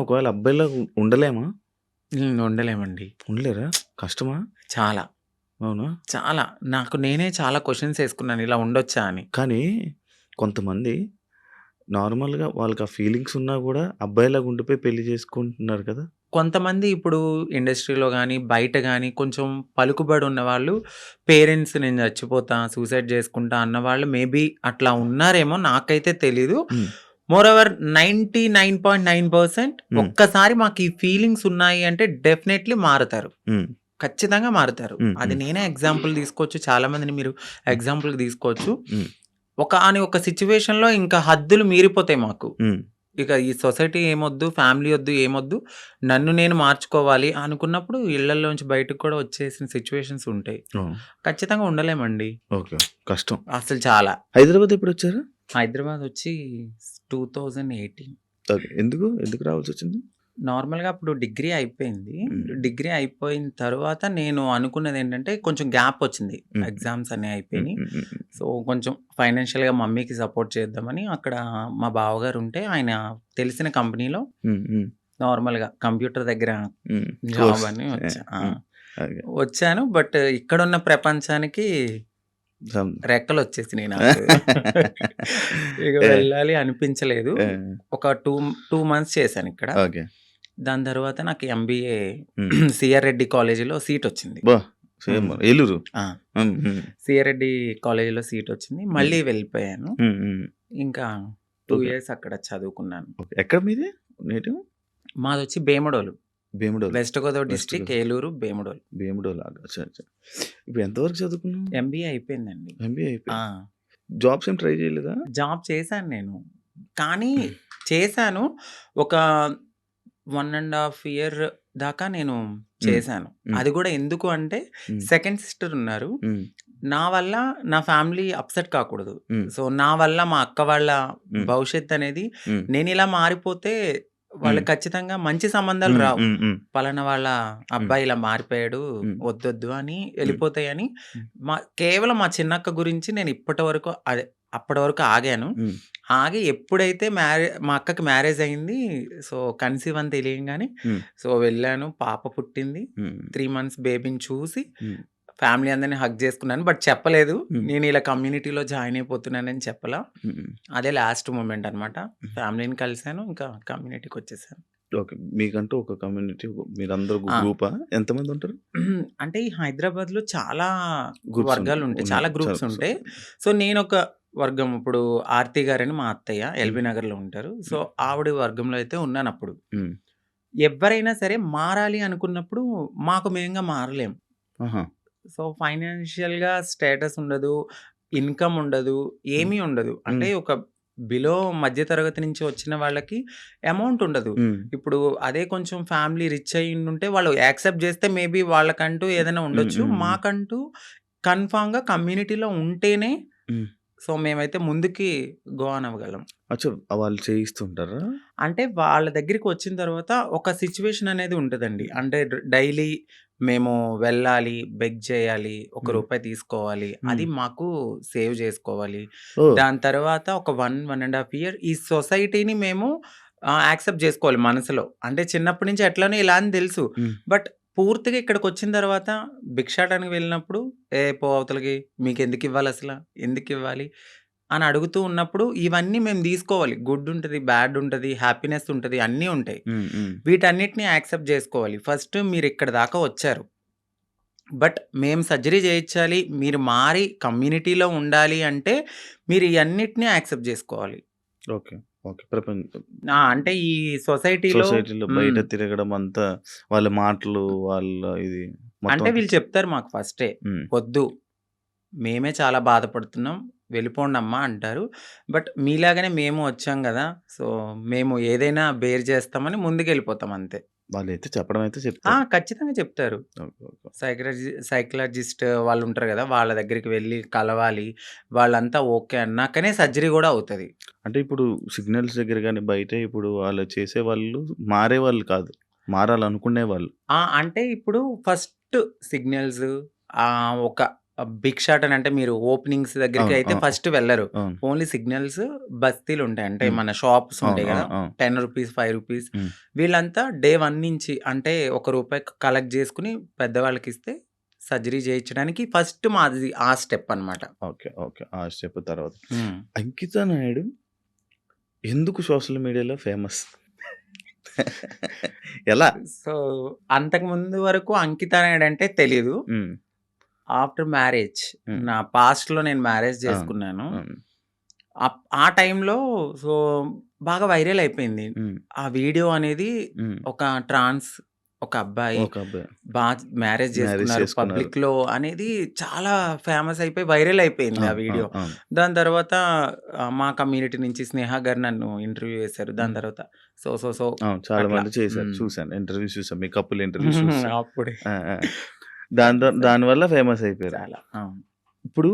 ఒకవేళ అబ్బాయిలాగా ఉండలేమా? ఉండలేమండి. ఉండలేరా? కష్టమా? చాలా. అవునా? చాలా. నాకు నేనే చాలా క్వెషన్స్ ఏసుకున్నాను ఇలా ఉండొచ్చా అని. కానీ కొంతమంది నార్మల్‌గా వాళ్ళకి ఆ ఫీలింగ్స్ ఉన్నా గూడా అబ్బాయిలాగా ఉండిపోయి పెళ్లి చేసుకుంటున్నారు కదా! కొంతమంది ఇప్పుడు ఇండస్ట్రీలో గాని, బయట గాని కొంచెం పలుకుబడి ఉన్నవాళ్ళు పేరెంట్స్ నేను చచ్చిపోతా, సూసైడ్ చేసుకుంటా అన్నవాళ్ళు మేబీ అట్లా ఉన్నారేమో నాకైతే తెలీదు. హ్మ్. మోరోవర్ 99.9% హ్మ్. ఒక్కసారి మాకు ఈ ఫీలింగ్స్ ఉన్నాయి అంటే డెఫినైట్‌లీ మారతారు. హ్మ్. ఖచ్చితంగా మారుతారు. హ్మ్. అది హ్మ్. నేనే ఎగ్జాంపుల్ తీసుకోవచ్చు. చాలా మందిని మీరు హ్మ్. ఎగ్జాంపుల్‌కి తీసుకోవచ్చు. హ్మ్. ఒకానొక సిట్యుయేషన్‌లో ఇంకా హద్దులు మీరిపోతాయి మాకు. హ్మ్. ఇక ఈ సొసైటీ ఏమొద్దు, ఫ్యామిలీ ఒద్దు, ఏమొద్దు. నన్ను నేను మార్చుకోవాలి అనుకున్నప్పుడు ఇళ్లల్లోంచి బయటకి కూడా వచ్చేసిన సిట్యుయేషన్స్ ఉంటాయి. అవును. ఖచ్చితంగా ఉండలేమండి. ఓకే. కష్టం. అసలు చాలా. హైదరాబాద్ ఎప్పుడొచ్చారు? హైదరాబాద్ వచ్చి 2018 ఓకే. ఎందుకు? ఎందుకు రావాల్సొచ్చింది? నార్మల్‌గా అప్పుడు డిగ్రీ అయిపోయింది. హ్మ్. డిగ్రీ అయిపోయిన తర్వాత నేను అనుకున్నదేంటంటే కొంచెం గ్యాప్ వచ్చింది. హ్మ్. ఎగ్జామ్స్ అన్నీ హ్మ్. అయిపోయినియి. హ్మ్. హ్మ్. హ్మ్. సో, కొంచెం ఫైనాన్షియల్‌గా మమ్మీకి సపోర్ట్ చేద్దామని అక్కడ మా బావగారు ఉంటే ఆయన తెలిసిన కంపెనీలో హ్మ్. హ్మ్. నార్మల్‌గా కంప్యూటర్ దగ్గర హ్మ్. Job course. అని వచ్చా. ఆ! హ్మ్. ఓకే. వచ్చాను. బట్ ఇక్కడున్న ప్రపంచానికి సమ్ రెక్కలొచ్చేసినియి నాకు. ఇక ఏ వెళ్ళాలి అనిపించలేదు. ఏ ఒక 2 మంత్స్ చేశానిక్కడ. ఓకే. దాని తర్వాత నాకు ఎంబీఏ హ్మ్. సిఆర్ రెడ్డి కాలేజీలో సీటొచ్చింది. అబ్బా! సేమ్ హ్మ్. ఏలూరు. ఆ! హ్మ్. హ్మ్. సిఆర్ రెడ్డి కాలేజీలో సీటొచ్చింది. హ్మ్. మళ్ళీ వెళ్ళిపోయాను. హ్మ్. హ్మ్. ఇంకా 2 ఓకే. ఇయర్స్ అక్కడ చదువుకున్నాను. ఓకే. ఎక్కడ మీది నేటివ్? మాదొచ్చి Bhimadolu. Bhimadolu. West Godavari west district Godavari. Eluru, Bhimadolu. Bhimadolu. అచ్చా! అచ్చా! ఇప్పుడు ఎంత వరకు చదువుకున్నావు? ఎంబీఏ అయిపోయిందండి. ఎంబీఏ ఆ! అయిపోయింది. జాబ్స్ ఏం ట్రై చేయలేదా? జాబ్ చేశాను నేను. కానీ చేశాను. ఒక 1 ½ ఇయర్ దాకా నేను హ్మ్. చేశాను. హ్మ్. అది గూడా ఎందుకు అంటే హ్మ్. సెకండ్ సిస్టర్ ఉన్నారు. హ్మ్. నా వల్ల నా ఫ్యామిలీ అప్‌సెట్ కాకూడదు. హ్మ్. సో, నా వల్ల మా అక్క వాళ్ళ హ్మ్. భవిష్యత్తనేది హ్మ్. నేనిలా మారిపోతే హ్మ్. వాళ్ళకి ఖచ్చితంగా మంచి సంబంధాలు హ్మ్. రావు. హ్మ్. హ్మ్. పలానా వాళ్ళ హ్మ్. అబ్బాయి ఇలా మారిపోయాడు. హ్మ్. వద్దొద్దు అని హ్మ్. ఎళ్ళిపోతాయని హ్మ్. కేవలం మా చిన్నక్క గురించి నేను ఇప్పటి వరకు అప్పటి వరకు ఆగాను. హ్మ్. ఆగి ఎప్పుడైతే మా అక్కకి మ్యారేజ్ అయింది. సో, కన్సీవ్ అని తెలియంగానే హ్మ్. సో, వెళ్ళాను. పాప పుట్టింది. హ్మ్. 3 మంత్స్ బేబీని చూసి హ్మ్. ఫ్యామిలీ అందరిని హగ్ చేసుకున్నాను. బట్ చెప్పలేదు. హ్మ్. నేను ఇలా కమ్యూనిటీలో జాయిన్ అయిపోతున్నానని చెప్పలా. హ్మ్. అదే లాస్ట్ మొమెంట్ అనమాట. హ్మ్. ఫ్యామిలీని కలిసాను. ఇంకా కమ్యూనిటీకొచ్చేసాను. ఓకే. మీకంటూ ఒక కమ్యూనిటీ మీరందరూ ఆ! గ్రూపా? ఎంతమందుంటారు? అంటే ఈ హైదరాబాద్‌లో చాలా గ్రూప్స్ వర్గాలుంటాయి. ఉన్నాయి. చాలా గ్రూప్స్ ఉంటాయి. సో, నేనొక వర్గం ఇప్పుడు ఆర్తి గారని మా అత్తయ్య హ్మ్. ఎల్బీ నగర్‌లో ఉంటారు. సో, హ్మ్. ఆవిడ వర్గంలో అయితే ఉన్నానప్పుడు. హ్మ్. ఎవ్వరైనా సరే మారాలి అనుకున్నప్పుడు మాకు మేముగా మారలేం. ఆహా! సో, ఫైనాన్షియల్‌గా స్టేటస్ ఉండదు. ఇన్‌కమ్ ఉండదు. హ్మ్. ఏమీ ఉండదు. అంటే హ్మ్. ఒక బిలో మధ్య తరగతి నుంచి వచ్చిన వాళ్ళకి అమౌంట్ ఉండదు. హ్మ్. ఇప్పుడు అదే కొంచెం ఫ్యామిలీ రిచ్ అయ్యుండుంటే వాళ్ళు యాక్సెప్ట్ చేస్తే మేబీ వాళ్ళకంటూ ఏదైనా హ్మ్. ఉండొచ్చు. హ్మ్. హ్మ్. మాకంటూ కన్ఫర్మ్‌గా కమ్యూనిటీలో ఉంటేనే హ్మ్. సో, మేమైతే ముందుకి గో ఆన్ అవ్వగలం. అచ్చా! వాళ్ళు చేయిస్తుంటారా? అంటే వాళ్ళ దగ్గరికొచ్చిన తర్వాత ఒక సిట్యుయేషన్ అనేది ఉంటదండి. అంటే డైలీ మేము వెళ్ళాలి, బెగ్ చేయాలి, ఒక హ్మ్. రూపాయి తీసుకోవాలి. హ్మ్. అది మాకు సేవ్ చేసుకోవాలి. ఓహ్! దాని తర్వాత ఒక 1 ½ ఇయర్ ఈ సొసైటీని మేము యాక్సెప్ట్ జేసుకోవాలి మనసులో. అంటే చిన్నప్పటి నుంచి ఎట్లనో ఇలా అని తెలుసు. హ్మ్. బట్ పూర్తిగా ఇక్కడికొచ్చిన తర్వాత భిక్షాటనకి వెళ్ళినప్పుడు, "ఏ పో అవతలకి మీకెందుకివ్వాలసల? ఎందుకివ్వాలి?" అని అడుగుతూ ఉన్నప్పుడు ఇవన్నీ మేము తీసుకోవాలి. గుడ్ ఉంటది, బ్యాడ్ ఉంటది, హ్యాపీనెస్ ఉంటది, అన్నీ ఉంటాయి. హ్మ్. హ్మ్. వీటన్నిటిని యాక్సెప్ట్ జేసుకోవాలి. ఫస్ట్ మీరిక్కడి దాకా వచ్చారు. బట్ మేము సర్జరీ చేయించాలి, మీరు మారి కమ్యూనిటీలో ఉండాలి అంటే మీరు ఇయన్నిటిని యాక్సెప్ట్ జేసుకోవాలి. ఓకే. ఓకే. అంటే ఈ సొసైటీలో సొసైటీలో బయట హ్మ్. తిరగడం అంతా వాళ్ళ మాటలు, వాళ్ళ ఇది మొత్తం అంటే అంతా వీళ్ళు చెప్తారు మాకు ఫస్టే. హ్మ్. "వద్దు, మేమే చాలా బాధపడుతున్నాం. వెళ్ళిపోండమ్మా" అంటారు. బట్ మీలాగానే మేము వచ్చాం గదా! సో, మేము ఏదైనా బేర్ చేస్తామని ముందుకెళ్ళిపోతాం అంతే. వాళ్ళైతే చెప్పడం అయితే చెప్తారు. ఖచ్చితంగా చెప్తారు. ఓకే. ఓకే. సైకాలజిస్ట్ వాళ్ళుంటారు గదా! వాళ్ళ దగ్గరికి వెళ్లి కలవాలి. వాళ్ళంతా ఓకే అన్నాకనే సర్జరీ గూడా అవుతది. అంటే ఇప్పుడు సిగ్నల్స్ దగ్గర గాని, బయట ఇప్పుడు వాళ్ళు చేసేవాళ్ళు మారేవాళ్ళు కాదు. మారాలనుకునేవాళ్ళు. అంటే ఇప్పుడు ఫస్ట్ సిగ్నల్స్ ఒక బిగ్ షాట్ అని అంటే మీరు ఓపెనింగ్స్ దగ్గరికి అవును. అయితే ఫస్ట్ వెళ్లరు. అవును. ఓన్లీ సిగ్నల్స్ బస్తీలు ఉంటాయి. అంటే హ్మ్. మన షాప్స్ అవును. ఉంటాయి కదా! అవును. అవును. 10 రూపీస్, 5 రూపీస్ హ్మ్. వీళ్ళంతా డే 1 నుంచి అంటే రూ. 1 కలెక్ట్ చేసుకొని పెద్దవాళ్ళకిస్తే సర్జరీ చేయించడానికి ఫస్ట్ మాది ఆ స్టెప్ అన్నమాట. ఓకే. ఓకే. ఆ స్టెప్ తర్వాత. హ్మ్. అంకిత నాయుడు ఎందుకు సోషల్ మీడియాలో ఫేమస్? ఎలా? సో, అంతకుముందు వరకు అంకిత నాయుడు అంటే తెలీదు. హ్మ్. ఆఫ్టర్ మ్యారేజ్ హ్మ్. నా పాస్ట్‌లో నేను మ్యారేజ్ అవును. చేసుకున్నాను. అవును. ఆ టైంలో సో, బాగా వైరల్ అయిపోయింది. హ్మ్. ఆ వీడియో అనేది హ్మ్. ఒక ట్రాన్స్ ఒక అబ్బాయి ఒక అబ్బాయి బా మ్యారేజ్ మ్యారేజ్ చేసుకున్నారు చేసుకున్నారు. పబ్లిక్‌లో అనేది చాలా ఫేమస్ అయిపోయి వైరల్ అయిపోయింది ఆ అవును. వీడియో. అవును. అవును. దాని తర్వాత మా కమ్యూనిటీ నుంచి స్నేహ గారు నన్ను ఇంటర్వ్యూ చేశారు. దాని హ్మ్. తర్వాత సో అవును. చాలా అట్లా. మంది చేశారు. హ్మ్. చూసాను. ఇంటర్వ్యూస్ చూసాను. మీ కపుల్ ఇంటర్వ్యూస్ చూసాను. అప్పుడే ఆ! ఆ! దానివల్ల ఫేమస్ అయిపోయారు. చాలా. అవును. ఇప్పుడు